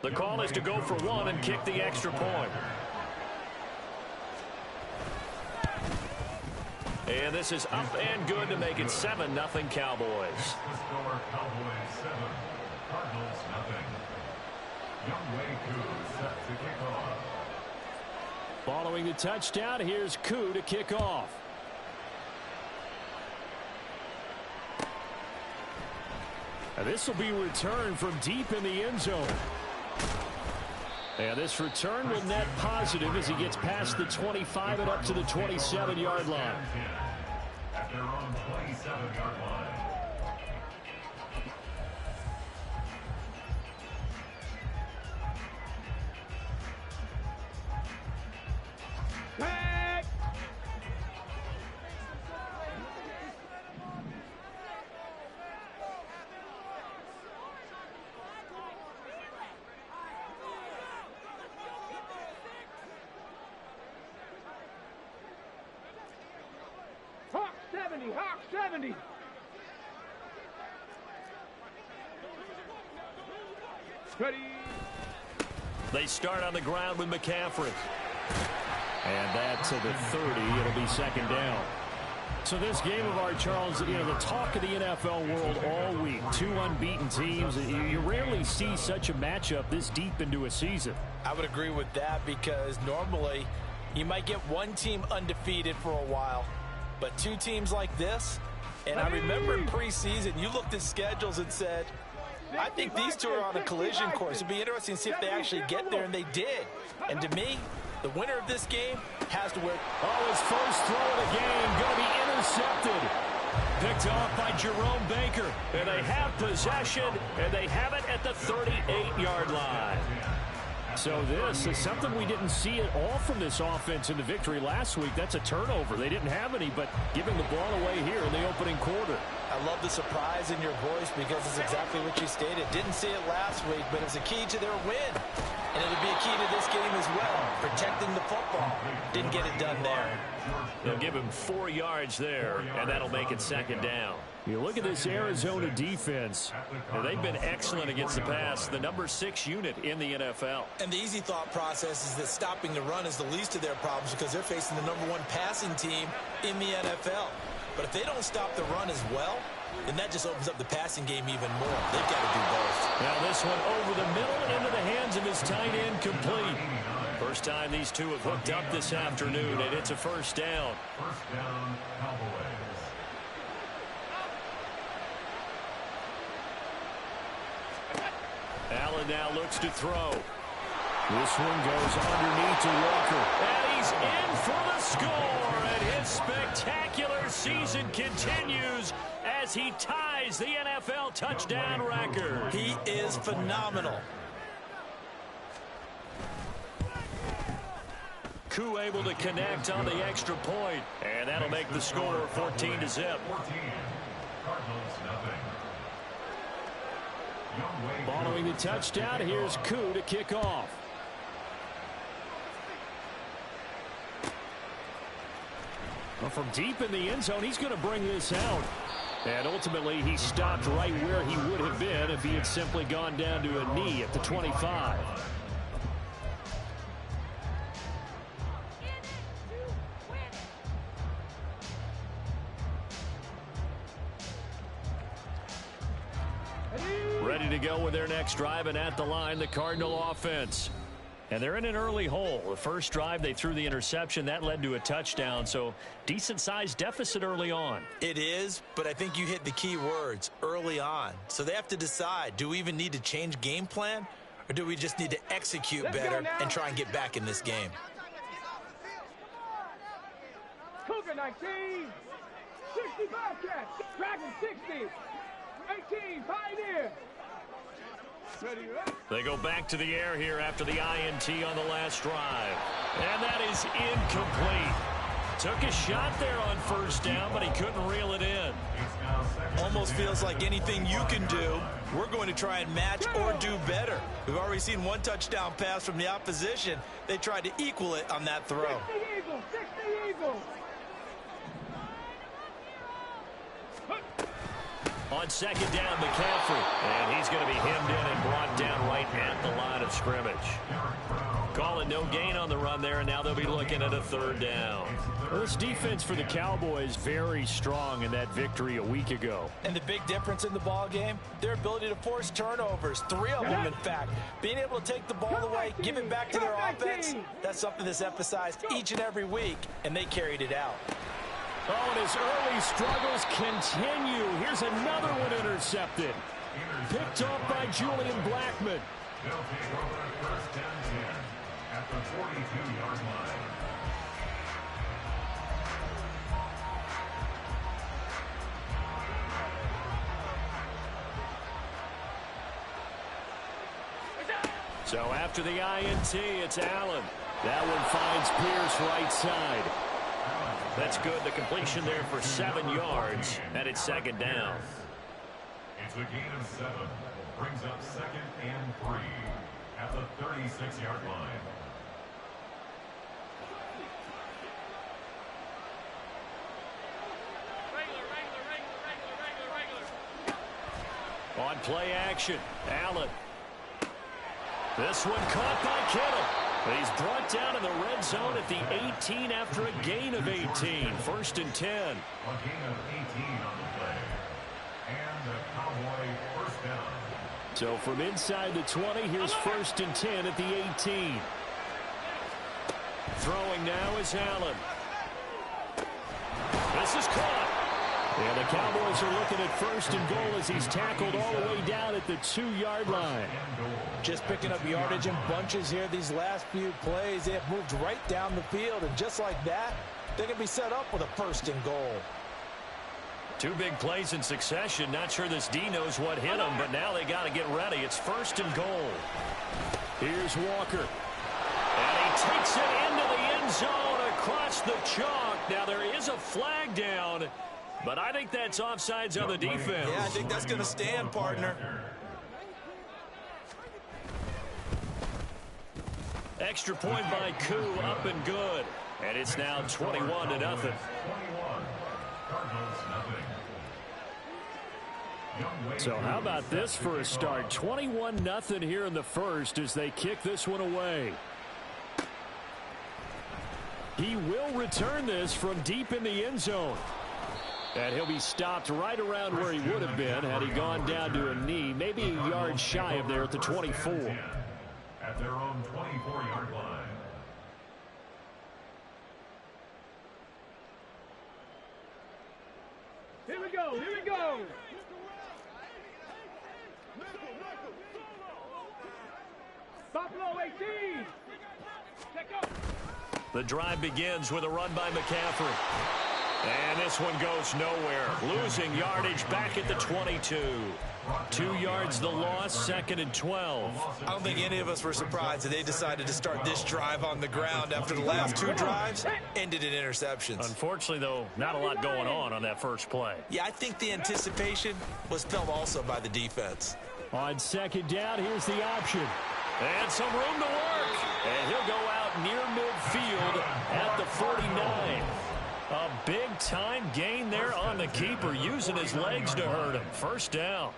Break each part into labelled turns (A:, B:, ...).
A: The call is to go for one and kick the extra point. And this is up and good to make it 7-0 Cowboys.
B: Cowboys 7, Cardinals nothing. Set to kick off.
A: Following the touchdown, here's Koo to kick off. And this will be returned from deep in the end zone. And this return will net positive as he gets past the 25 and up to the 27-yard line.
B: At their own 27-yard line.
C: Hawk 70. Ready.
A: They start on the ground with McCaffrey. And that to the 30. It'll be second down. So this game of our, Charles, you know, the talk of the NFL world all week. Two unbeaten teams. You rarely see such a matchup this deep into a season.
D: I would agree with that because normally you might get one team undefeated for a while. But two teams like this, and I remember in preseason, you looked at schedules and said, I think these two are on a collision course. It'd be interesting to see if they actually get there, and they did. And to me, the winner of this game has to win.
A: Oh, his first throw of the game going to be intercepted. Picked off by Jerome Baker. And they have possession, and they have it at the 38-yard line. So this is something we didn't see at all from this offense in the victory last week. That's a turnover. They didn't have any, but giving the ball away here in the opening quarter.
D: I love the surprise in your voice because it's exactly what you stated. Didn't see it last week, but it's a key to their win. And it'll be a key to this game as well, protecting the football. Didn't get it done there.
A: They'll give him 4 yards there, and that'll make it second down. You look at this Arizona defense. They've been excellent against the pass, the number 6 unit in the NFL.
D: And the easy thought process is that stopping the run is the least of their problems because they're facing the number 1 passing team in the NFL. But if they don't stop the run as well, then that just opens up the passing game even more. They've got to do both.
A: Now this one over the middle into the hands of his tight end, complete. First time these two have hooked up this afternoon, and it's a first down.
B: First down, Cowboys.
A: Allen now looks to throw. This one goes underneath to Walker. And he's in for the score. And his spectacular season continues as he ties the NFL touchdown record.
D: He is phenomenal.
A: Koo able to connect on the extra point. And that'll make the score 14-0.
B: 14. Cardinals nothing.
A: Following the touchdown, here's Koo to kick off. Well, from deep in the end zone, he's going to bring this out. And ultimately, he stopped right where he would have been if he had simply gone down to a knee at the 25. Ready to go with their next drive, and at the line, the Cardinal offense. And they're in an early hole. The first drive, they threw the interception. That led to a touchdown, so decent-sized deficit early on.
D: It is, but I think you hit the key words, early on. So they have to decide, do we even need to change game plan, or do we just need to execute better and try and get back in this game?
C: Cougar 19, 60 Bobcats, Dragon 60, 18 Pioneer.
A: They go back to the air here after the INT on the last drive. And that is incomplete. Took a shot there on first down, but he couldn't reel it in.
D: Almost feels like anything you can do, we're going to try and match or do better. We've already seen one touchdown pass from the opposition. They tried to equal it on that throw.
C: 60 Eagles, 60 Eagles.
A: On second down, McCaffrey. And he's going to be hemmed in and brought down right at the line of scrimmage. Call it no gain on the run there, and now they'll be looking at a third down.
E: Well, this defense for the Cowboys very strong in that victory a week ago.
D: And the big difference in the ball game, their ability to force turnovers, 3 of them in fact. Being able to take the ball away, give it back to their offense, that's something that's emphasized each and every week, and they carried it out.
E: Oh, and his early struggles continue. Here's another one intercepted. Picked off by Julian Blackmon.
B: They'll take over at first and 10 at the 42-yard line.
E: So after the INT, it's Allen. That one finds Pierce right side.
A: That's good. The completion there for 7 yards, and it's second down.
B: It's a gain of 7. Brings up second and 3 at the 36-yard line.
E: On play action, Allen. This one caught by Kittle. He's brought down in the red zone at the 18 after a gain of 18. First and 10.
B: A gain of 18 on the play. And a Cowboy first down.
E: So from inside the 20, here's first and 10 at the 18. Throwing now is Allen. This is caught. And the Cowboys are looking at first and goal as he's tackled all the way down at the 2-yard line.
D: Just picking up yardage in bunches here these last few plays. They have moved right down the field, and just like that, they can be set up with a first and goal.
A: 2 big plays in succession. Not sure this D knows what hit him, but now they got to get ready. It's first and goal.
E: Here's Walker.
A: And he takes it into the end zone across the chalk. Now there is a flag down, but I think that's offsides on the defense.
D: Yeah, I think that's going to stand, partner.
A: Extra point by Koo, up and good. And it's now 21-0.
B: 21. Cardinals nothing.
E: So how about this for a start? 21-0 here in the first as they kick this one away. He will return this from deep in the end zone. And he'll be stopped right around where he would have been had he gone down to a knee, maybe a yard shy of there at the 24.
B: At their own 24-yard line.
C: Here we go, here we go. Buffalo 18. Check up.
A: The drive begins with a run by McCaffrey. And this one goes nowhere. Losing yardage back at the 22. 2 yards the loss, second and 12.
D: I don't think any of us were surprised that they decided to start this drive on the ground after the last 2 drives ended in interceptions.
A: Unfortunately, though, not a lot going on that first play.
D: Yeah, I think the anticipation was felt also by the defense.
E: On second down, here's the option.
A: And some room to work. And he'll go out near midfield at the 49. A big-time gain there on the keeper, using his legs to hurt him. First down.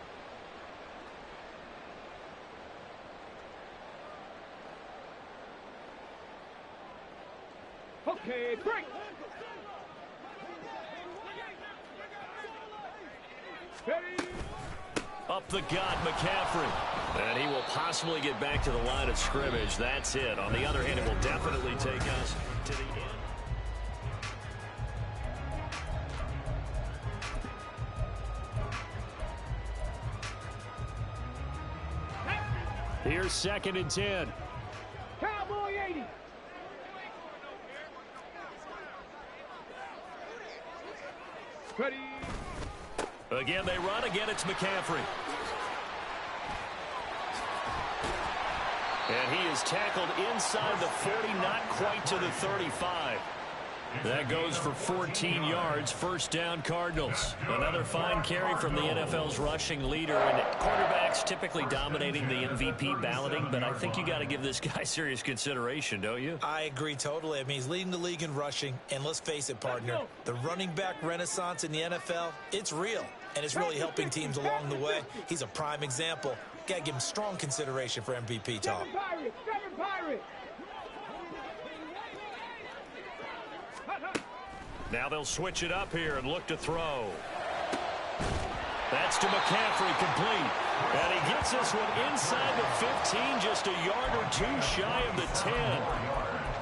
C: Okay, break. Ready.
A: Up the gut, McCaffrey. And he will possibly get back to the line of scrimmage. That's it. On the other hand, it will definitely take us to the end.
E: Here's second and 10.
C: Cowboy 80. Ready.
A: Again, they run. Again, it's McCaffrey. And he is tackled inside the 40, not quite to the 35. That goes for 14 yards. First down, Cardinals. Another fine carry from the NFL's rushing leader. And quarterbacks typically dominating the MVP balloting, but I think you got to give this guy serious consideration, don't you?
D: I agree totally. I mean, he's leading the league in rushing. And let's face it, partner, the running back renaissance in the NFL, it's real. And it's really helping teams along the way. He's a prime example. got to give him strong consideration for MVP talk.
C: Seven Pirates.
E: Now they'll switch it up here and look to throw. That's to McCaffrey, complete. And he gets this one inside the 15, just a yard or two shy of the 10.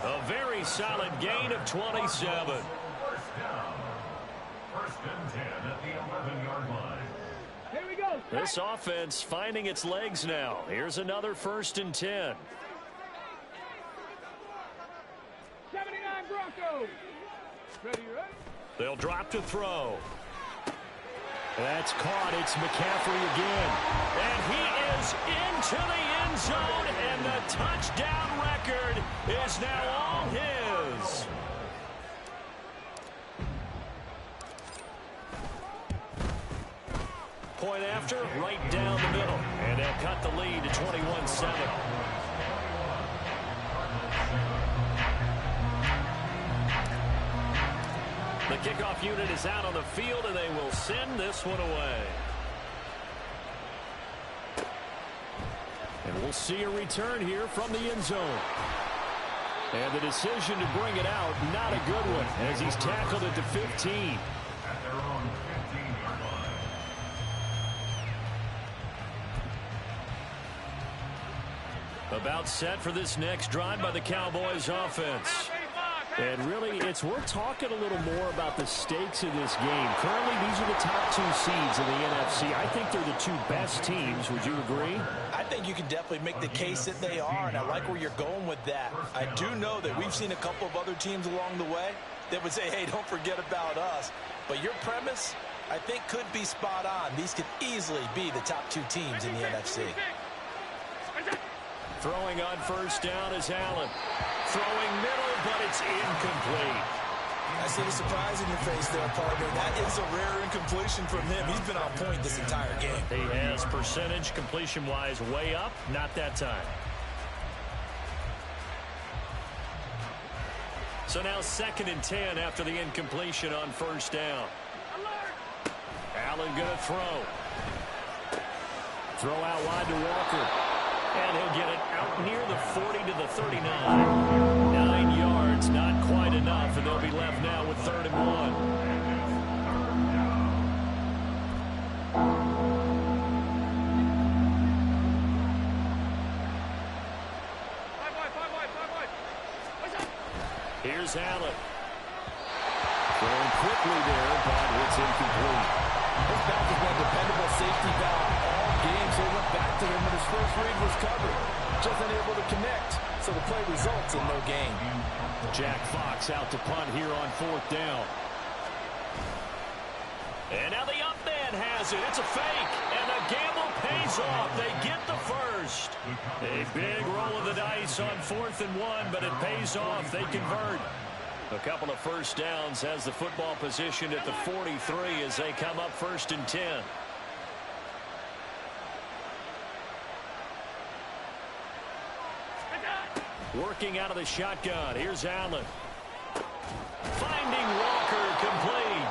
E: A very solid gain of 27.
B: First down. First and 10 at the 11-yard line.
C: Here we go.
E: This offense finding its legs now. Here's another 1st and 10.
C: 79 Broncos. Ready, right?
E: They'll drop to throw. That's caught. It's McCaffrey again. And he is into the end zone, and the touchdown record is now all his. Point after, right down the middle. And they'll cut the lead to 21-7. The kickoff unit is out on the field, and they will send this one away. And we'll see a return here from the end zone. And the decision to bring it out, not a good one, as he's tackled at the 15.
B: At their own 15-yard line.
E: About set for this next drive by the Cowboys offense. And really, it's worth talking a little more about the stakes of this game. Currently, these are the top 2 seeds in the NFC. I think they're the 2 best teams. Would you agree?
D: I think you can definitely make the case that they are, and I like where you're going with that. I do know that we've seen a couple of other teams along the way that would say, hey, don't forget about us. But your premise, I think, could be spot on. These could easily be the top 2 teams in the NFC.
E: Throwing on first down is Allen. Throwing middle, but it's incomplete.
D: I see the surprise in your face there, partner. That is a rare incompletion from him. He's been on point this entire game.
E: He has percentage completion-wise way up, not that time. So now 2nd and 10 after the incompletion on first down. Allen going to throw. Throw out wide to Walker. And he'll get it out near the 40 to the 39. 9 yards, not quite enough, and they'll be left now with 3rd and 1. Here's Allen. Throwing quickly there, but it's incomplete.
D: This back has been a dependable safety valve all game, so he went back to him when his first read was covered. Just unable to connect, so the play results in no gain.
E: Jack Fox out to punt here on 4th down. And now the up man has it. It's a fake, and the gamble pays off. They get the first. A big roll of the dice on 4th and 1, but it pays off. They convert. A couple of first downs has the football positioned at the 43 as they come up 1st and 10. Working out of the shotgun. Here's Allen. Finding Walker, complete.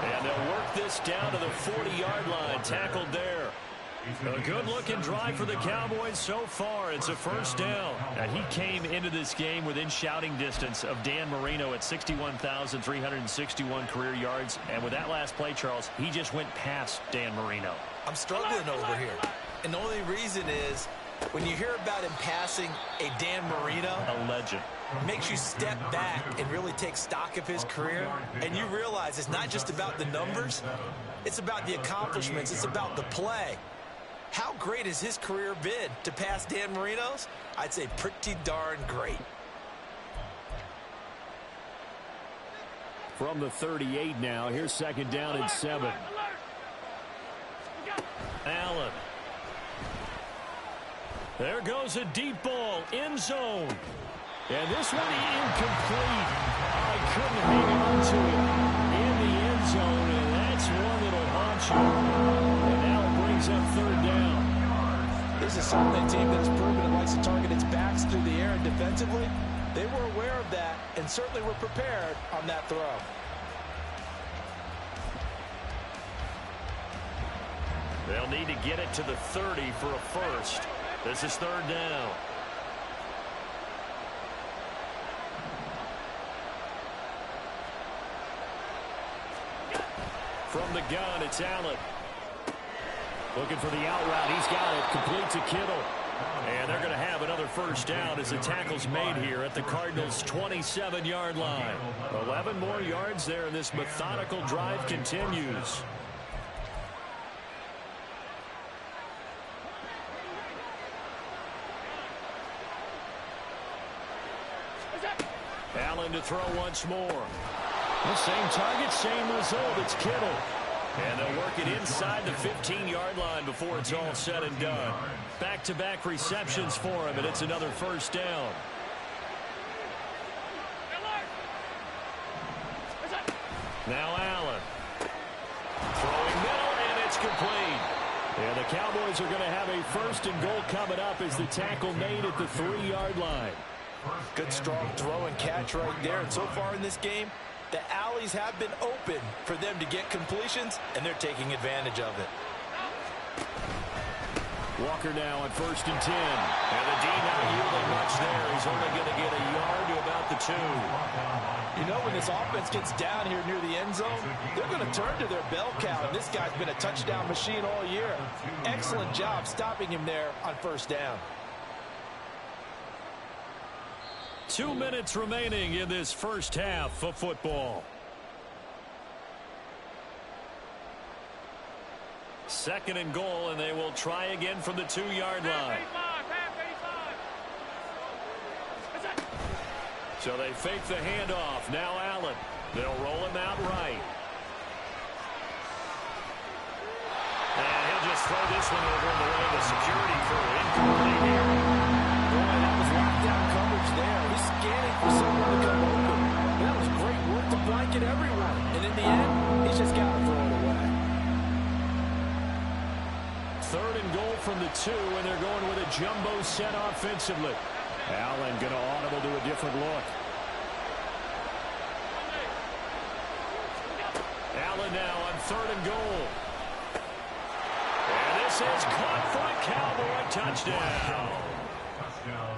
E: And they'll work this down to the 40-yard line. Tackled there. A good-looking drive for the Cowboys so far. It's a first down. And he came into this game within shouting distance of Dan Marino at 61,361 career yards. And with that last play, Charles, he just went past Dan Marino.
D: I'm struggling over here. And the only reason is when you hear about him passing a Dan Marino,
E: A legend.
D: makes you step back and really take stock of his career. And you realize it's not just about the numbers. It's about the accomplishments. It's about the play. How great has his career been to pass Dan Marino's? I'd say pretty darn great.
E: From the 38 now, here's 2nd down and 7. Allen. There goes a deep ball, end zone. And this one incomplete. I couldn't hang on to it in the end zone, and that's one that'll haunt you. And now it brings up 3rd down.
D: This is certainly a team that has proven it likes to target its backs through the air and defensively. They were aware of that and certainly were prepared on that throw.
E: They'll need to get it to the 30 for a first. This is third down. From the gun, it's Allen. Looking for the out route. He's got it. Complete to Kittle. And they're going to have another first down as the tackle's made here at the Cardinals' 27-yard line. 11 more yards there, and this methodical drive continues. Allen to throw once more. The same target, same result. It's Kittle. And they'll work it inside the 15-yard line before it's all said and done. Back-to-back receptions for him, and it's another first down. Now Allen. Throwing middle, and it's complete. And the Cowboys are going to have a first and goal coming up as the tackle made at the 3-yard line.
D: Good strong throw and catch right there. And so far in this game, the alleys have been open for them to get completions, and they're taking advantage of it.
E: Walker now on 1st and 10. And the D not yielding much there. He's only going to get a yard to about the 2.
D: You know, when this offense gets down here near the end zone, they're going to turn to their bell cow, and this guy's been a touchdown machine all year. Excellent job stopping him there on 1st down.
E: 2 minutes remaining in this first half of football. Second and goal, and they will try again from the 2-yard line. So they fake the handoff. Now Allen. They'll roll him out right. And he'll just throw this one over the way of the security crew. Incomplete here.
D: That was lockdown coverage there. He's scanning for someone to come open. That was great work to blanket everyone. And in the end, he's just got to throw it away.
E: Third and goal from the 2, and they're going with a jumbo set offensively. Allen going to audible to a different look. Allen now on 3rd and goal. And this is caught for a Cowboy touchdown.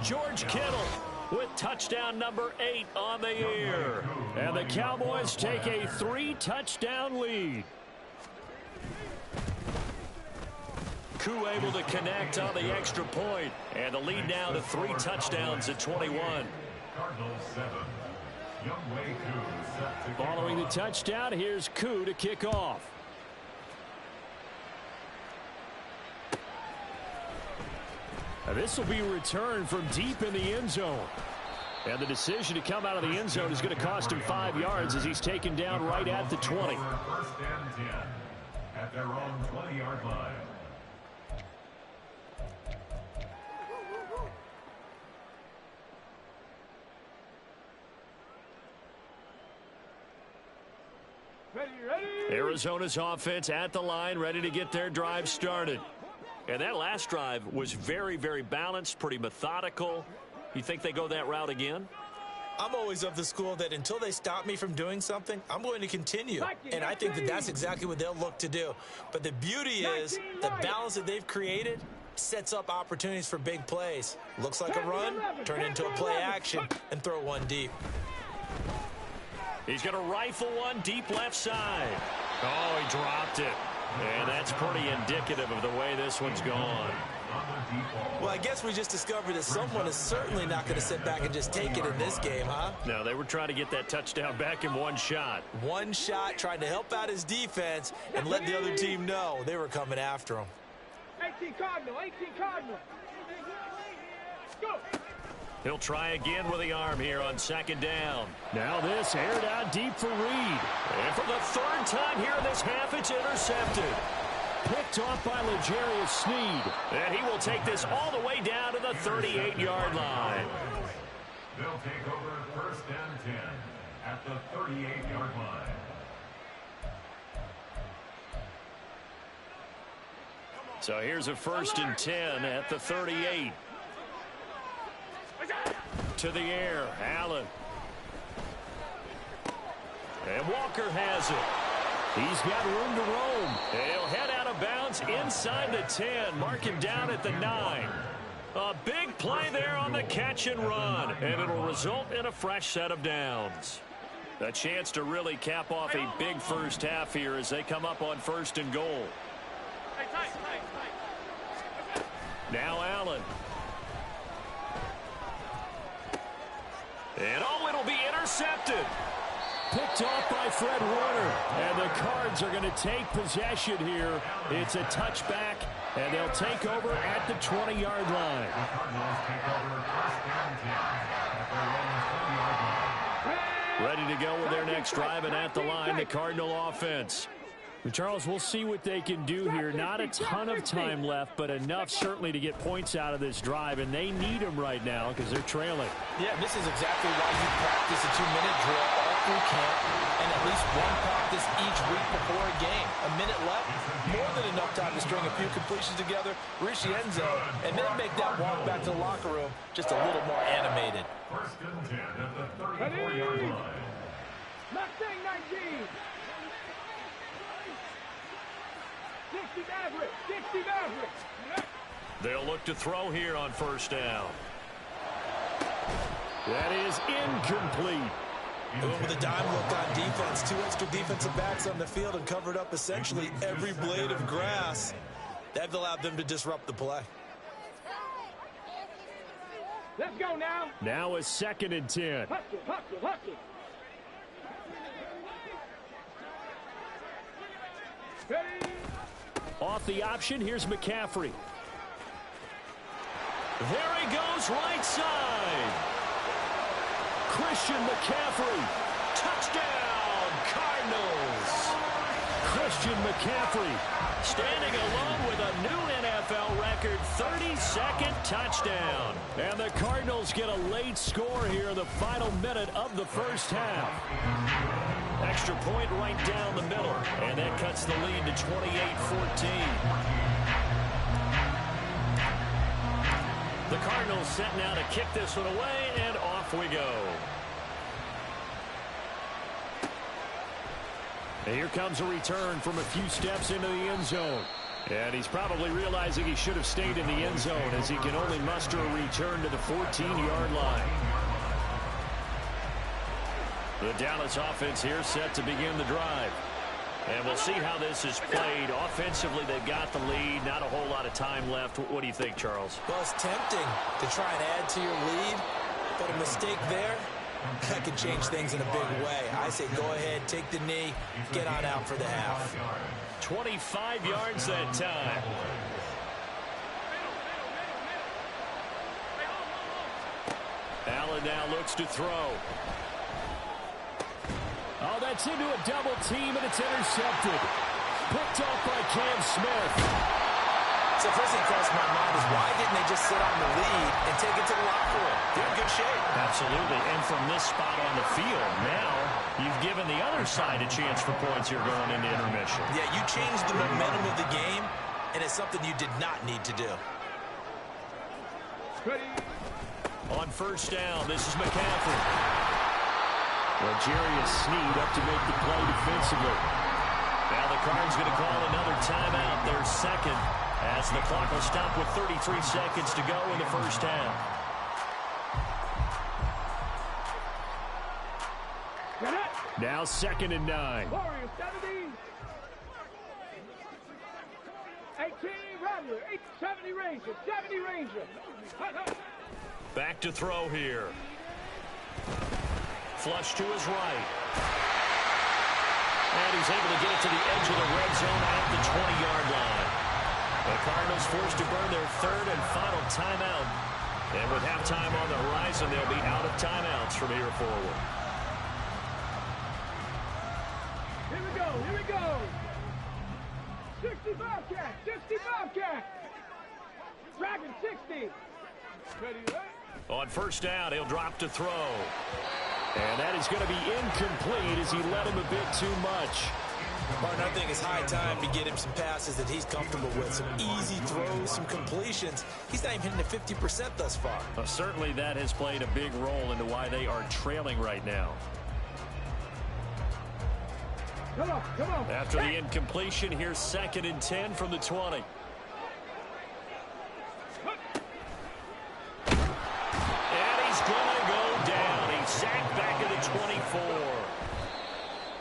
E: George Kittle with touchdown number 8 on the year. And the Cowboys take a 3-touchdown lead. Koo able to connect on the extra point, and the lead now to 3 touchdowns at 21. Following the touchdown, here's Koo to kick off. And this will be returned from deep in the end zone. And the decision to come out of the end zone is going to cost him 5 yards as he's taken down right at the 20.
B: 1st and 10 at their own 20-yard line.
E: Arizona's offense at the line, ready to get their drive started. And that last drive was very, very balanced, pretty methodical. You think they go that route again?
D: I'm always of the school that until they stop me from doing something, I'm going to continue. And I think that that's exactly what they'll look to do. But the beauty is the balance that they've created sets up opportunities for big plays. Looks like a run, turn into a play action, and throw one deep.
E: He's going to rifle one deep left side. Oh, he dropped it. And that's pretty indicative of the way this one's gone.
D: Well, I guess we just discovered that someone is certainly not going to sit back and just take it in this game, huh?
E: No, they were trying to get that touchdown back in one shot.
D: One shot, trying to help out his defense and let the other team know they were coming after him.
C: 18 Cardinal, 18 Cardinal. Go.
E: He'll try again with the arm here on 2nd down. Now this aired out deep for Reed. And for the 3rd time here in this half, it's intercepted. Picked off by L'Jarius Sneed. And he will take this all the way down to the 38-yard line.
B: They'll take over 1st and 10 at the 38-yard line.
E: So here's a 1st and 10 at the 38. To the air, Allen. And Walker has it. He's got room to roam. He'll head out of bounds inside the 10. Mark him down at the 9. A big play there on the catch and run, and it'll result in a fresh set of downs. A chance to really cap off a big first half here as they come up on 1st and goal. Now Allen. And it'll be intercepted. Picked off by Fred Warner. And the Cards are going to take possession here. It's a touchback, and they'll take over at the 20-yard line. Ready to go with their next drive, and at the line, the Cardinal offense. Charles, we'll see what they can do here. Not a ton of time left, but enough certainly to get points out of this drive, and they need them right now because they're trailing.
D: Yeah, this is exactly why you practice a 2-minute drill all through camp and at least one practice each week before a game. A minute left, more than enough time to string a few completions together, reach the end zone, and then make that walk back to the locker room just a little more animated.
B: 1st and 10 at the 34-yard line.
C: Mustang 19. 60 Maverick.
E: They'll look to throw here on 1st down. That is incomplete.
D: With a dime look on defense, 2 extra defensive backs on the field and covered up essentially every blade of grass. That allowed them to disrupt the play.
C: Let's go now.
E: Now a 2nd and 10.
C: Hustle. Ready.
E: Off the option, here's McCaffrey. There he goes, right side. Christian McCaffrey. Touchdown, Cardinals. Christian McCaffrey standing alone with a new NFL record 32nd touchdown. And the Cardinals get a late score here in the final minute of the first half. Extra point right down the middle, and that cuts the lead to 28-14. The Cardinals set now to kick this one away, and off we go. And here comes a return from a few steps into the end zone. And he's probably realizing he should have stayed in the end zone as he can only muster a return to the 14-yard line. The Dallas offense here set to begin the drive. And we'll see how this is played. Offensively, they've got the lead. Not a whole lot of time left. What do you think, Charles?
D: Well, it's tempting to try and add to your lead, but a mistake there, that could change things in a big way. I say go ahead, take the knee, get on out for the half.
E: 25 yards that time. Allen now looks to throw. Oh, that's into a double team, and it's intercepted. Picked off by Cam Smith.
D: So first thing crossed my mind is why didn't they just sit on the lead and take it to the locker room? They're in good shape.
E: Absolutely, and from this spot on the field, now you've given the other side a chance for points here going into intermission.
D: Yeah, you changed the momentum of the game, and it's something you did not need to do.
C: Ready.
E: On 1st down, this is McCaffrey. Well, Jarius Sneed up to make the play defensively. Now the Cards going to call another timeout, their 2nd, as the clock will stop with 33 seconds to go in the first half. Now 2nd and 9.
C: Warriors 70. 18 Rattler. 70 Ranger. 70 Ranger.
E: Back to throw here. Flush to his right. And he's able to get it to the edge of the red zone at the 20-yard line. The Cardinals forced to burn their 3rd and final timeout. And with halftime on the horizon, they'll be out of timeouts from here forward.
C: Here we go. 60 Bobcat. 60 Bobcat. Dragon 60. Ready,
E: On 1st down, he'll drop to throw. And that is going to be incomplete as he led him a bit too much.
D: Martin, I think it's high time to get him some passes that he's comfortable with. Some easy throws, some completions. He's not even hitting the 50% thus far.
E: Certainly that has played a big role into why they are trailing right now.
C: Come on, come on.
E: After the incompletion, here's 2nd and 10 from the 20. And he's going to go down. He's sacked back at the 24.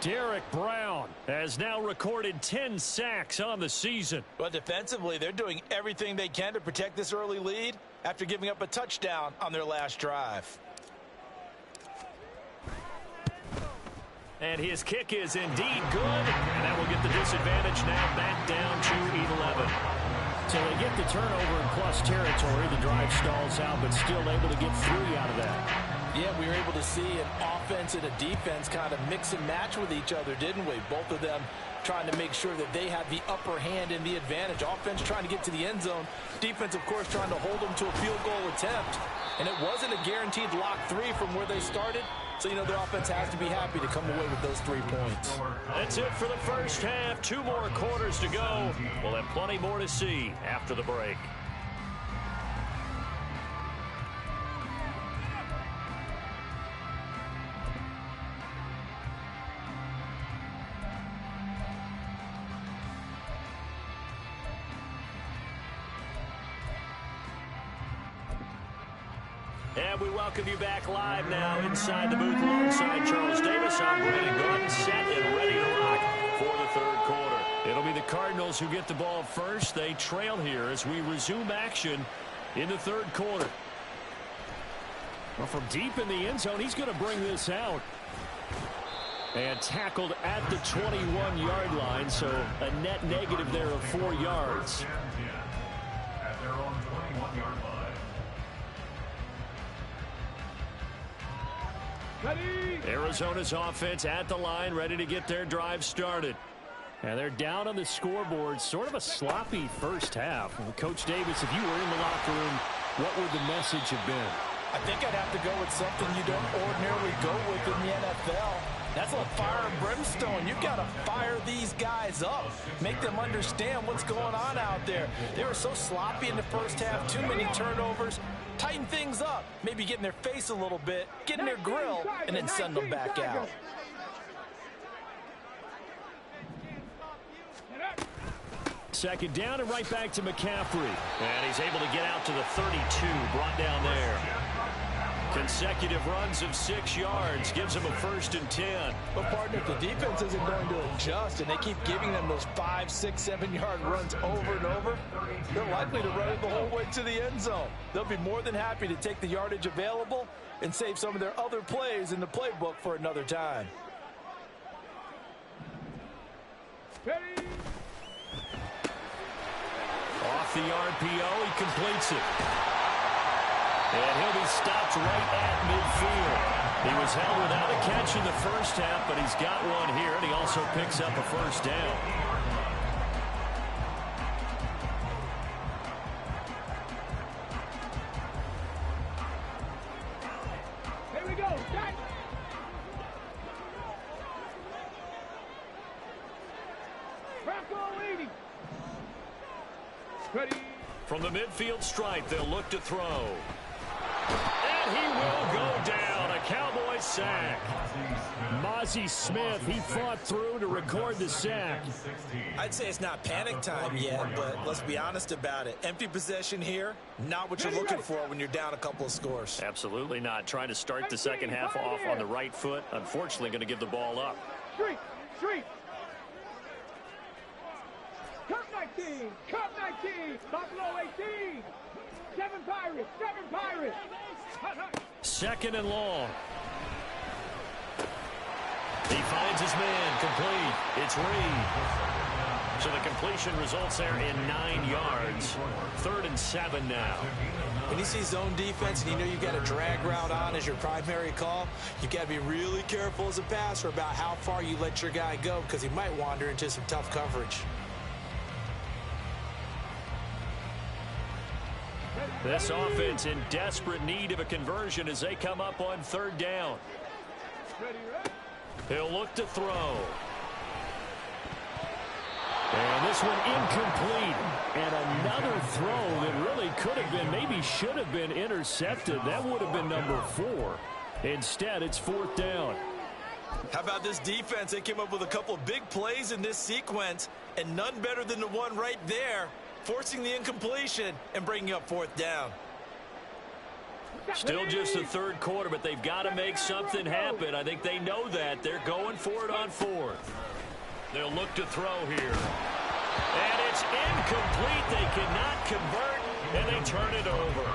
E: Derek Brown has now recorded 10 sacks on the season.
D: But defensively, they're doing everything they can to protect this early lead after giving up a touchdown on their last drive.
E: And his kick is indeed good. And that will get the disadvantage now back down to 11. So they get the turnover in plus territory. The drive stalls out, but still able to get 3 out of that.
D: Yeah, we were able to see an offense and a defense kind of mix and match with each other, didn't we? Both of them trying to make sure that they have the upper hand and the advantage. Offense trying to get to the end zone. Defense, of course, trying to hold them to a field goal attempt. And it wasn't a guaranteed lock 3 from where they started. So, you know, the offense has to be happy to come away with those 3 points.
E: That's it for the first half. 2 more quarters to go. We'll have plenty more to see after the break. And we welcome you back live now inside the booth alongside Charles Davis. I'm Brandon Gordon, set and ready to rock for the 3rd quarter. It'll be the Cardinals who get the ball first. They trail here as we resume action in the 3rd quarter. Well, from deep in the end zone, he's going to bring this out. And tackled at the 21-yard line, so a net negative there of 4 yards.
B: At their own 21-yard line.
E: Arizona's offense at the line, ready to get their drive started. And they're down on the scoreboard. Sort of a sloppy first half. And Coach Davis, if you were in the locker room, what would the message have been?
D: I think I'd have to go with something you don't ordinarily go with in the NFL. That's a fire and brimstone. You've got to fire these guys up. Make them understand what's going on out there. They were so sloppy in the first half. Too many turnovers. Tighten things up. Maybe get in their face a little bit. Get in their grill. And then send them back out.
E: Second down and right back to McCaffrey. And he's able to get out to the 32. Brought down there. Consecutive runs of 6 yards gives him a 1st and 10.
D: But, partner, if the defense isn't going to adjust and they keep giving them those 5, 6, 7-yard runs over and over, they're likely to run it the whole way to the end zone. They'll be more than happy to take the yardage available and save some of their other plays in the playbook for another time.
E: Off the RPO, he completes it. And he'll be stopped right at midfield. He was held without a catch in the first half, but he's got one here, and he also picks up a 1st down.
C: Here we go. Start. Rocco leading. Ready.
E: From the midfield stripe, they'll look to throw. And he will go down. A Cowboys sack. Mozzie Smith, he fought through to record the sack.
D: I'd say it's not panic time yet, but let's be honest about it. Empty possession here, not what you're looking for when you're down a couple of scores.
E: Absolutely not. Trying to start the second half off on the right foot. Unfortunately, going to give the ball up.
C: Street. Cup 19. Cup 19. Buffalo 18. 7 Pirates. 7 Pirates.
E: 2nd and long. He finds his man, complete. It's Reed. So the completion results there in 9 yards. 3rd and 7 now.
D: When you see zone defense and you know you've got a drag route on as your primary call, you've got to be really careful as a passer about how far you let your guy go because he might wander into some tough coverage.
E: This offense in desperate need of a conversion as they come up on 3rd down. He'll look to throw. And this one incomplete. And another throw that really could have been, maybe should have been intercepted. That would have been number 4. Instead, it's 4th down.
D: How about this defense? They came up with a couple of big plays in this sequence, and none better than the one right there, forcing the incompletion and bringing up fourth down.
E: Still just the third quarter, but they've got to make something happen. I think they know that. They're going for it on fourth. They'll look to throw here. And it's incomplete. They cannot convert, and they turn it over.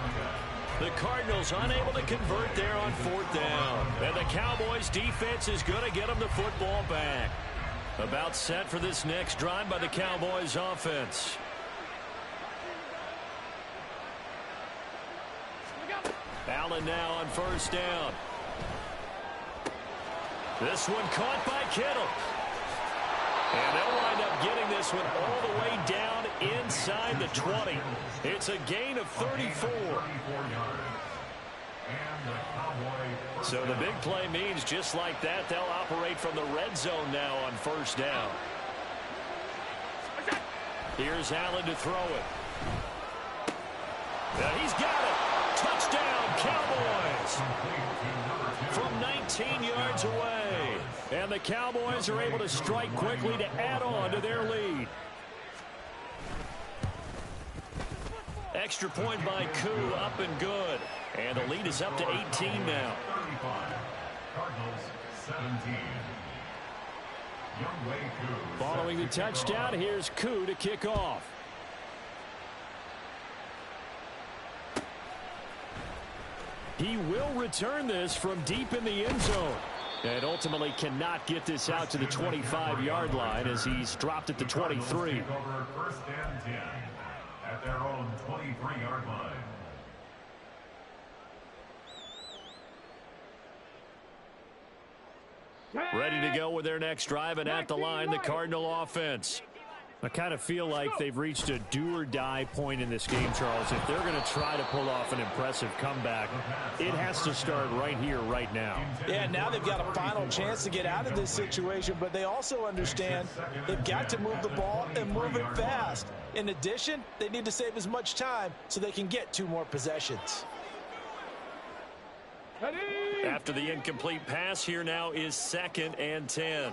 E: The Cardinals unable to convert there on fourth down. And the Cowboys defense is going to get them the football back. About set for this next drive by the Cowboys offense. Allen now on first down. This one caught by Kittle. And they'll wind up getting this one all the way down inside the 20. It's a gain of 34. So the big play means just like that, they'll operate from the red zone now on first down. Here's Allen to throw it. Now he's got it. Touchdown, Cowboys. From 19 yards away. And the Cowboys are able to strike quickly to add on to their lead. Extra point by Koo, up and good. And the lead is up to 18 now.
B: Cardinals 17.
E: Following the touchdown, here's Koo to kick off. He will return this from deep in the end zone. And ultimately cannot get this out to the 25-yard line as he's dropped at the 23.
B: First and 10 at their own 23-yard line.
E: Ready to go with their next drive, and at the line, the Cardinal offense. I kind of feel like they've reached a do-or-die point in this game, Charles. If they're going to try to pull off an impressive comeback, it has to start right here, right now.
D: Yeah, now they've got a final chance to get out of this situation, but they also understand they've got to move the ball and move it fast. In addition, they need to save as much time so they can get 2 more possessions.
E: After the incomplete pass, here now is 2nd and 10.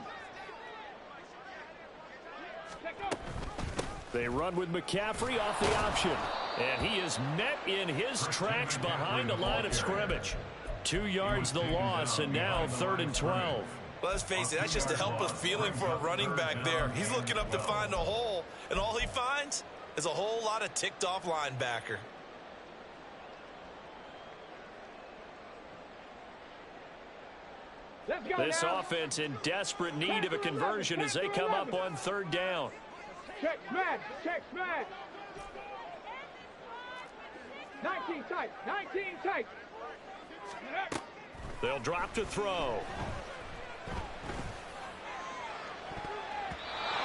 E: They run with McCaffrey off the option. And he is met in his tracks behind the line of scrimmage. 2 yards the loss, and now 3rd and 12.
D: Well, let's face it, that's just a helpless feeling for a running back there. He's looking up to find a hole, and all he finds is a whole lot of ticked-off linebacker.
E: This offense in desperate need of a conversion as they come up on 3rd down.
C: Check smash, check smash. 19 tight, 19 tight.
E: They'll drop to throw.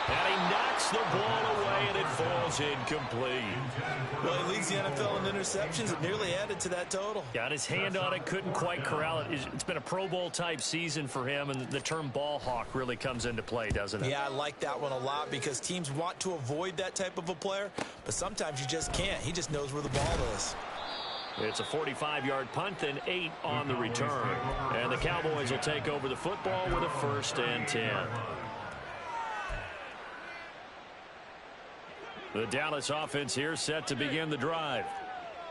E: And he knocks the ball away, and it falls incomplete.
D: Well, he leads the NFL in interceptions and nearly added to that total.
E: Got his hand on it, couldn't quite corral it. It's been a Pro Bowl-type season for him, and the term ball hawk really comes into play, doesn't it?
D: Yeah, I like that one a lot because teams want to avoid that type of a player, but sometimes you just can't. He just knows where the ball is.
E: It's a 45-yard punt and 8 on the return. And the Cowboys will take over the football with a 1st and 10. The Dallas offense here set to begin the drive.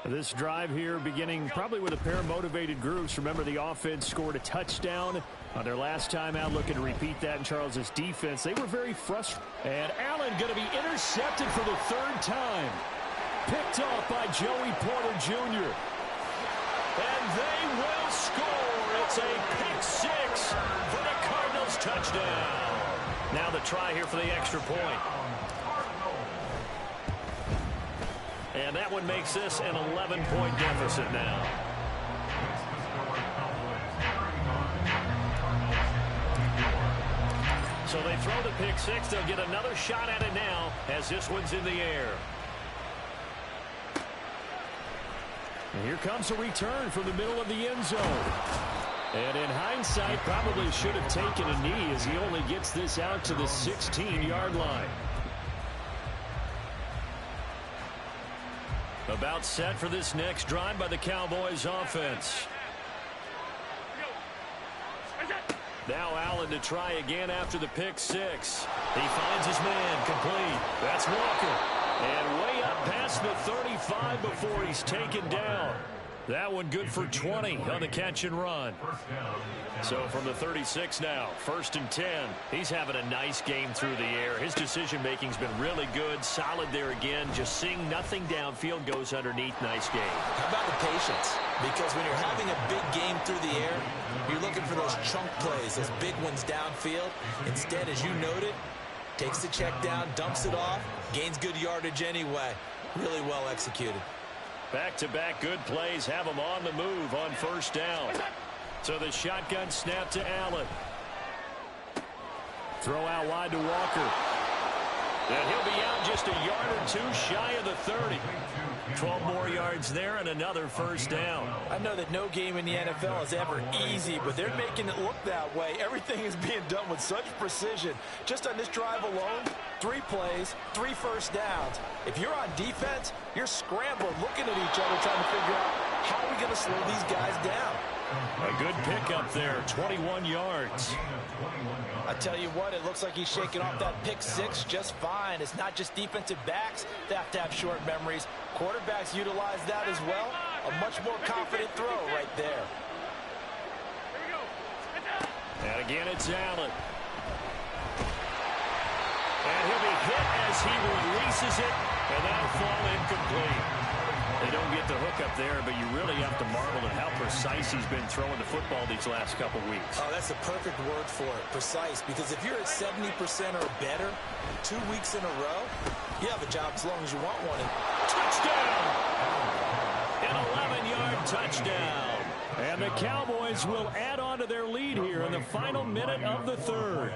E: This drive here beginning probably with a pair of motivated groups. Remember, the offense scored a touchdown on their last time out, looking to repeat that in Charles's defense. They were very frustrated. And Allen going to be intercepted for the 3rd time. Picked off by Joey Porter Jr. And they will score. It's a pick 6 for the Cardinals touchdown. Now the try here for the extra point. And that one makes this an 11-point deficit now. So they throw the pick 6. They'll get another shot at it now as this one's in the air. And here comes a return from the middle of the end zone. And in hindsight, probably should have taken a knee as he only gets this out to the 16-yard line. About set for this next drive by the Cowboys offense. Now Allen to try again after the pick six. He finds his man, complete. That's Walker. And way up past the 35 before he's taken down. That one good for 20 on the catch and run. So from the 36 now, 1st and 10. He's having a nice game through the air. His decision-making's been really good, solid there again. Just seeing nothing downfield goes underneath. Nice game.
D: How about the patience? Because when you're having a big game through the air, you're looking for those chunk plays, those big ones downfield. Instead, as you noted, takes the check down, dumps it off, gains good yardage anyway. Really well executed.
E: Back-to-back good plays have him on the move on 1st down. So the shotgun snap to Allen. Throw out wide to Walker. And he'll be out just a yard or two shy of the 30. 12 more yards there and another 1st down.
D: I know that no game in the NFL is ever easy, but they're making it look that way. Everything is being done with such precision. Just on this drive alone, 3 plays, 3 first downs. If you're on defense, you're scrambling, looking at each other, trying to figure out how are we going to slow these guys down.
E: A good pickup there, 21 yards.
D: I tell you what, it looks like he's shaking off that pick six just fine. It's not just defensive backs that have to have short memories. Quarterbacks utilize that as well. A much more confident throw right there.
E: And again, it's Allen. And he'll be hit as he releases it, and that'll fall incomplete. They don't get the hook up there, but you really have to marvel at how precise he's been throwing the football these last couple weeks.
D: Oh, that's a perfect word for it, precise, because if you're at 70% or better 2 weeks in a row, you have a job as long as you want one.
E: Touchdown! An 11-yard touchdown. And the Cowboys will add on to their lead here in the final minute of the 3rd.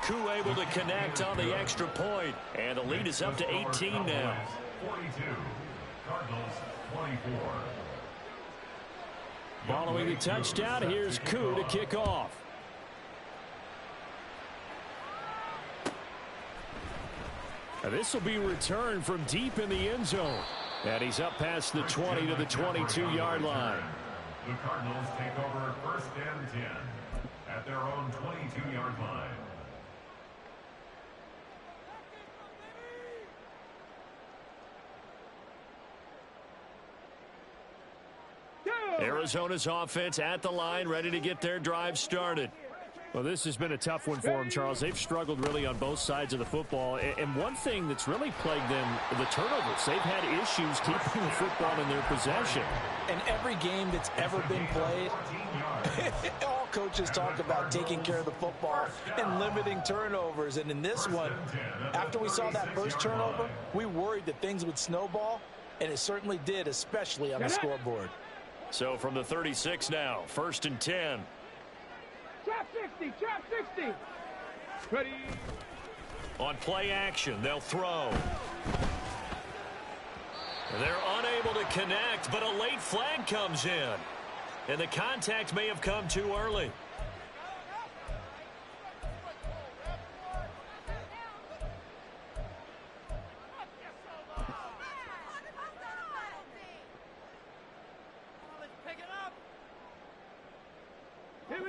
E: Koo able to connect on the extra point, and the lead is up to 18 now.
B: 42, Cardinals 24.
E: Following the touchdown, here's Koo to kick off. This will be returned from deep in the end zone. And he's up past the 20 to the 22-yard line.
B: The Cardinals take over 1st and 10 at their own 22-yard line.
E: Arizona's offense at the line, ready to get their drive started. Well, this has been a tough one for them, Charles. They've struggled really on both sides of the football. And one thing that's really plagued them, the turnovers. They've had issues keeping the football in their possession.
D: And every game that's ever been played, all coaches talk about taking care of the football and limiting turnovers. And in this one, after we saw that first turnover, we worried that things would snowball, and it certainly did, especially on the scoreboard.
E: So from the 36 now, 1st and 10.
C: Trap 60, trap 60. Ready.
E: On play action, they'll throw. They're unable to connect, but a late flag comes in. And the contact may have come too early.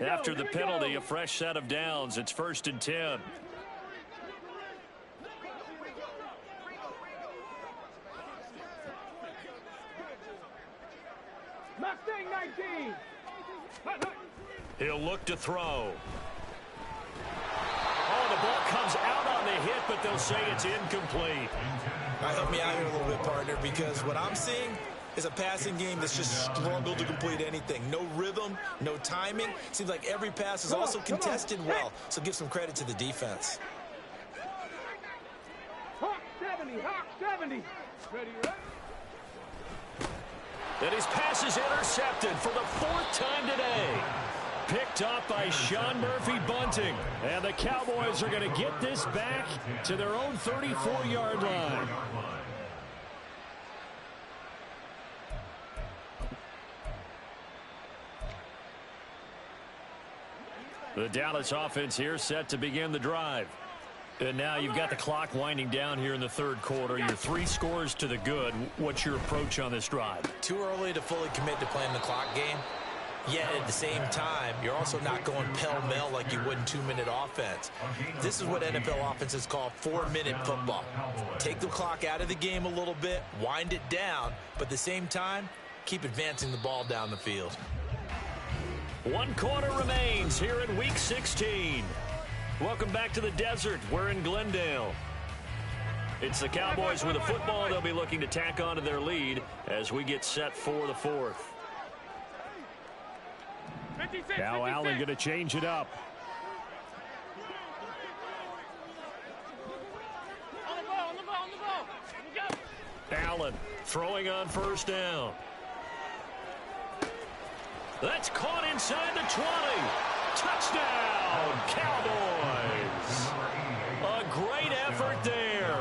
E: After the penalty, a fresh set of downs. It's 1st and 10.
C: Mustang 19.
E: He'll look to throw. Oh, the ball comes out on the hit, but they'll say it's incomplete.
D: Help me out here a little bit, partner, because what I'm seeing is a passing game that's just struggled to complete anything. No rhythm, no timing. Seems like every pass is also contested well, so give some credit to the defense.
C: Hawk 70, Hawk 70. Ready, ready.
E: And his pass is intercepted for the 4th time today. Picked up by Sean Murphy-Bunting. And the Cowboys are going to get this back to their own 34-yard line. The Dallas offense here set to begin the drive. And now you've got the clock winding down here in the third quarter. You're 3 scores to the good. What's your approach on this drive?
D: Too early to fully commit to playing the clock game. Yet at the same time, you're also not going pell-mell like you would in 2-minute offense. This is what NFL offenses call 4-minute football. Take the clock out of the game a little bit, wind it down, but at the same time, keep advancing the ball down the field.
E: 1 quarter remains here in Week 16. Welcome back to the desert. We're in Glendale. It's the Cowboys with the football. They'll be looking to tack on to their lead as we get set for the fourth. Now Allen going to change it up. Allen throwing on first down. That's caught inside the 20. Touchdown, Cowboys. A great effort there.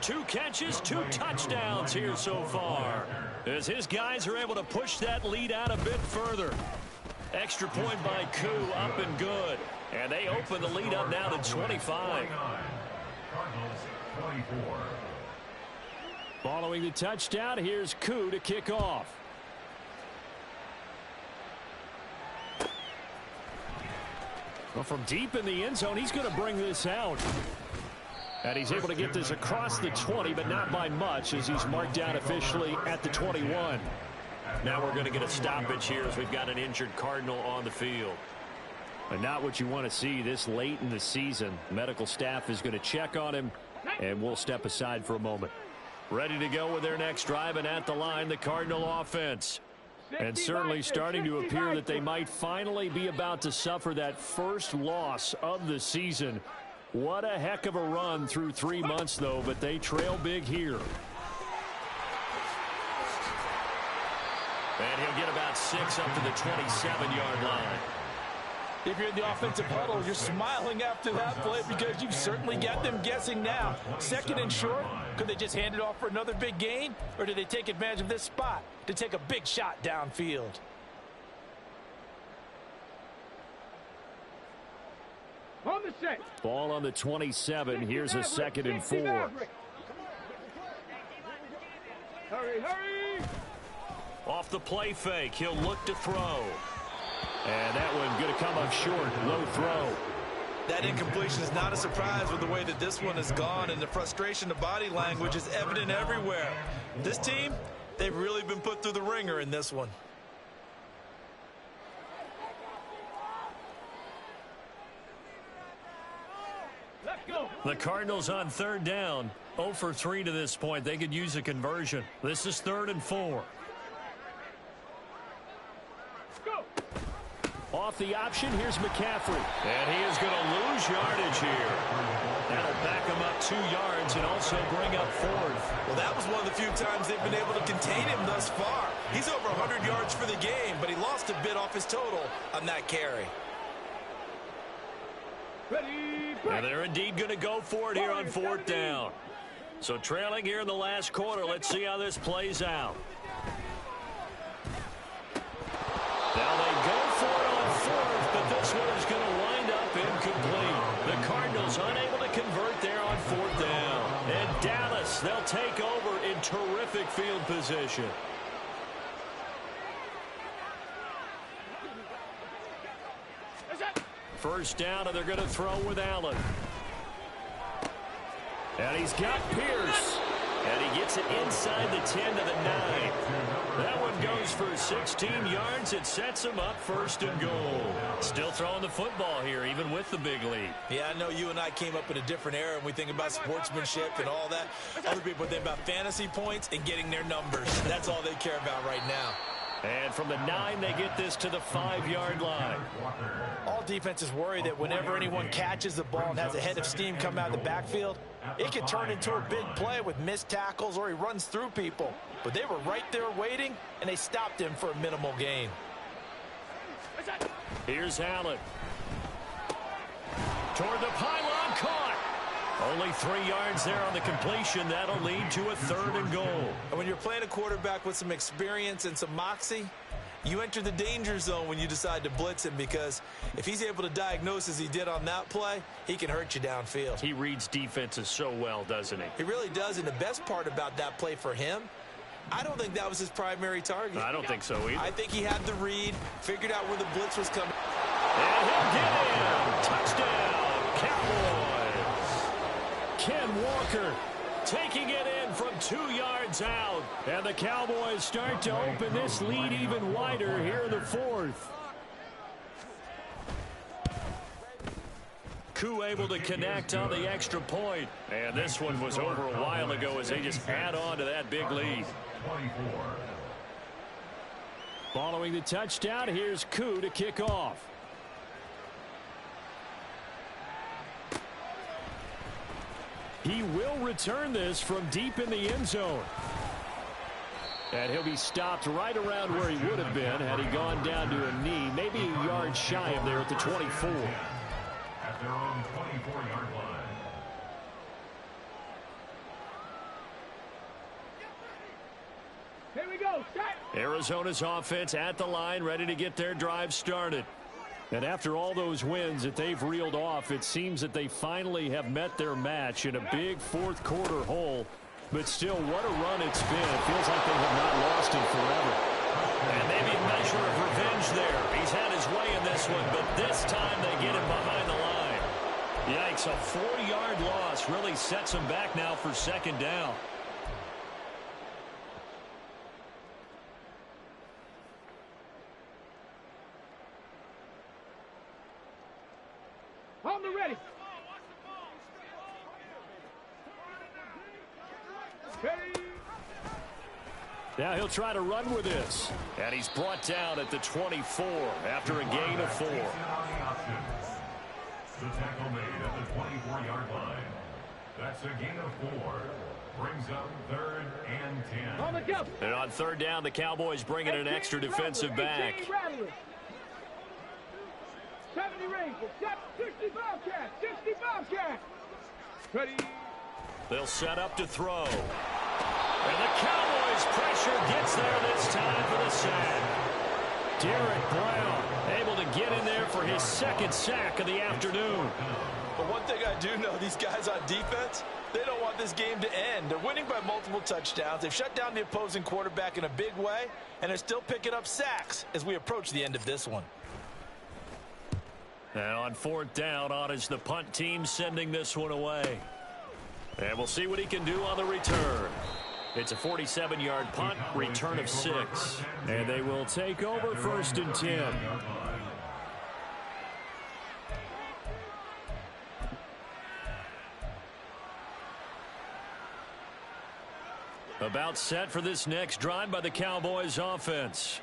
E: 2 catches, 2 touchdowns here so far, as his guys are able to push that lead out a bit further. Extra point by Koo, up and good. And they open the lead up now to 25.
B: Cardinals 24.
E: Following the touchdown, here's Koo to kick off. Well, from deep in the end zone, he's going to bring this out. And he's able to get this across the 20, but not by much, as he's marked down officially at the 21. Now we're going to get a stoppage here as we've got an injured Cardinal on the field. And not what you want to see this late in the season. Medical staff is going to check on him, and we'll step aside for a moment. Ready to go with their next drive, and at the line, the Cardinal offense. And certainly starting to appear that they might finally be about to suffer that first loss of the season. What a heck of a run through 3 months, though, but they trail big here. And he'll get about 6 up to the 27-yard line.
D: If you're in the offensive huddle, you're smiling after that play because you've certainly got them guessing now. 2nd and short, could they just hand it off for another big gain? Or do they take advantage of this spot to take a big shot downfield?
C: On the set.
E: Ball on the 27. Here's a 2nd and 4.
C: Hurry, hurry.
E: Off the play fake, he'll look to throw. And that one going to come up short. Low throw.
D: That incompletion is not a surprise with the way that this one has gone, and the frustration, the body language is evident everywhere. This team, they've really been put through the ringer in this one.
C: Let's go.
E: The Cardinals on 3rd down. 0 for 3 to this point. They could use a conversion. This is 3rd and 4.
C: Go.
E: Off the option, here's McCaffrey. And he is going to lose yardage here. That'll back him up 2 yards and also bring up 4th.
D: Well, that was one of the few times they've been able to contain him thus far. He's over 100 yards for the game, but he lost a bit off his total on that carry.
C: Ready,
E: And they're indeed going to go for it here on 4th down. So trailing here in the last quarter, let's see how this plays out. Now they go for it on 4th, but this one is going to wind up incomplete. The Cardinals unable to convert there on 4th down. And Dallas, they'll take over in terrific field position. First down, and they're going to throw with Allen. And he's got Pierce. And he gets it inside the 10 to the 9. That one goes for 16 yards. It sets him up 1st and goal. Still throwing the football here, even with the big lead.
D: Yeah, I know you and I came up in a different era, and we think about sportsmanship and all that. Other people think about fantasy points and getting their numbers. That's all they care about right now.
E: And from the 9, they get this to the 5-yard line.
D: All defenses worry that whenever anyone catches the ball and has a head of steam come out of the backfield, it could turn into a big play with missed tackles or he runs through people. But they were right there waiting, and they stopped him for a minimal gain.
E: Here's Allen. Toward the pylon, caught. Only 3 yards there on the completion. That'll lead to a 3rd and goal.
D: And when you're playing a quarterback with some experience and some moxie, you enter the danger zone when you decide to blitz him, because if he's able to diagnose as he did on that play, he can hurt you downfield.
E: He reads defenses so well, doesn't he?
D: He really does, and the best part about that play for him, I don't think that was his primary target.
E: I don't think so either.
D: I think he had the read, figured out where the blitz was coming.
E: And he'll get in. Touchdown, Cowboys. Ken Walker taking it in from 2 yards out. And the Cowboys start to open this lead even wider here in the fourth. Koo able to connect on the extra point. And this one was over a while ago as they just add on to that big lead.
B: 24.
E: Following the touchdown, here's Koo to kick off. He will return this from deep in the end zone. And he'll be stopped right around where he would have been had he gone down to a knee, maybe a yard shy of there at the 24.
B: At their own 24-yard line.
C: Here we go. Set.
E: Arizona's offense at the line, ready to get their drive started. And after all those wins that they've reeled off, it seems that they finally have met their match in a big fourth quarter hole. But still, what a run it's been. It feels like they have not lost in forever.
A: And maybe a measure of revenge there. He's had his way in this one, but this time they get him behind the line. Yikes, a 4-yard loss really sets him back now for second down.
C: On the ready. Ready.
E: Now he'll try to run with this.
A: And he's brought down at the 24 after a gain of 4.
B: The tackle made at the 24-yard line. That's a gain of 4. Brings up 3rd and 10.
C: On the go.
A: And on third down, the Cowboys bring in an extra defensive back.
C: 70 Rangers, 60 Bobcats, 60 Bobcats. Ready.
A: They'll set up to throw. And the Cowboys pressure gets there this time for the sack.
E: Derek Brown able to get in there for his second sack of the afternoon.
D: But one thing I do know, these guys on defense, they don't want this game to end. They're winning by multiple touchdowns. They've shut down the opposing quarterback in a big way, and they're still picking up sacks as we approach the end of this one.
A: And on fourth down, on is the punt team sending this one away. And we'll see what he can do on the return. It's a 47-yard punt, return of 6.
E: And they will take over 1st and 10. About set for this next drive by the Cowboys offense.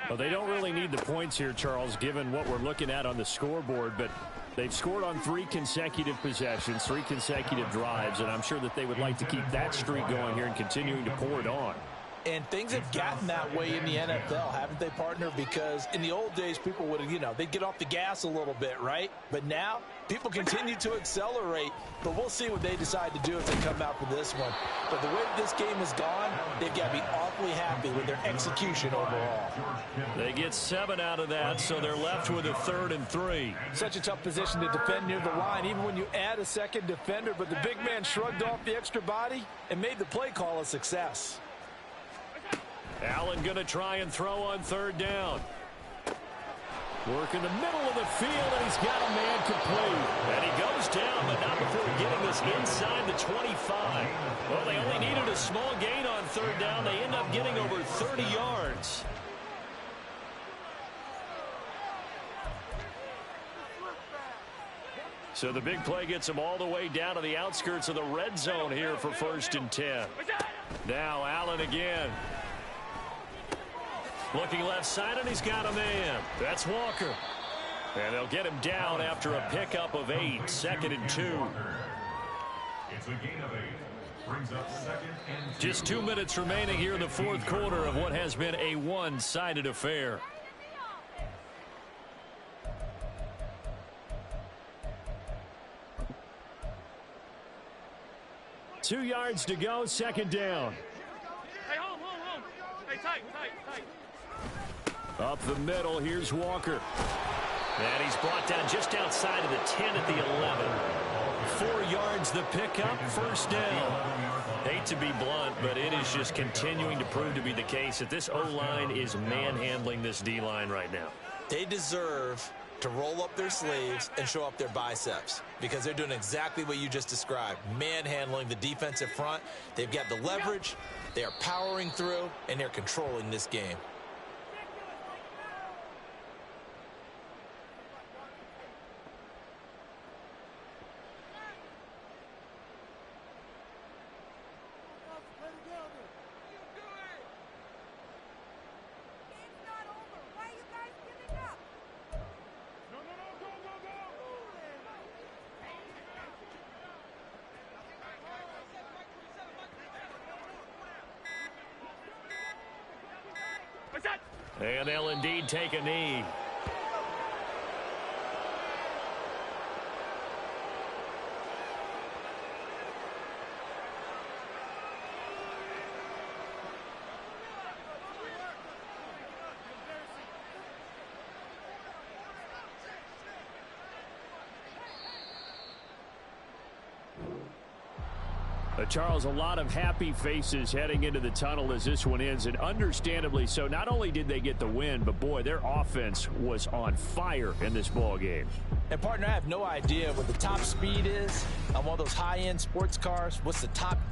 E: Well, they don't really need the points here, Charles, given what we're looking at on the scoreboard, but they've scored on 3 consecutive possessions, 3 consecutive drives, and I'm sure that they would like to keep that streak going here and continuing to pour it on.
D: And things have gotten that way in the NFL, haven't they, partner? Because in the old days, people would, they'd get off the gas a little bit, right? But now, people continue to accelerate. But we'll see what they decide to do if they come out for this one. But the way that this game has gone, they've got to be awfully happy with their execution overall.
A: They get 7 out of that, so they're left with a 3rd and 3.
D: Such a tough position to defend near the line, even when you add a second defender. But the big man shrugged off the extra body and made the play call a success.
E: Allen going to try and throw on 3rd down. Work in the middle of the field, and he's got a man complete.
A: And he goes down, but not before getting this inside the 25. Well, they only needed a small gain on 3rd down. They end up getting over 30 yards.
E: So the big play gets him all the way down to the outskirts of the red zone here for 1st and 10. Now Allen again. Looking left side, and he's got a man. That's Walker. And they'll get him down after a pickup of 8, 2nd and 2.
B: It's a gain of 8. Brings up 2nd and 2.
E: Just 2 minutes remaining here in the fourth quarter of what has been a one-sided affair. Two yards to go, 2nd down.
C: Hey, hold. Hey, tight.
E: Up the middle, here's Walker. And he's brought down just outside of the 10 at the 11. 4 yards the pickup, first down. Hate to be blunt, but it is just continuing to prove to be the case that this O-line is manhandling this D-line right now.
D: They deserve to roll up their sleeves and show up their biceps because they're doing exactly what you just described, manhandling the defensive front. They've got the leverage, they are powering through, and they're controlling this game.
E: And they'll indeed take a knee. Charles, a lot of happy faces heading into the tunnel as this one ends, and understandably so. Not only did they get the win, but boy, their offense was on fire in this ball game.
D: And partner, I have no idea what the top speed is on one of those high-end sports cars. What's the top gear?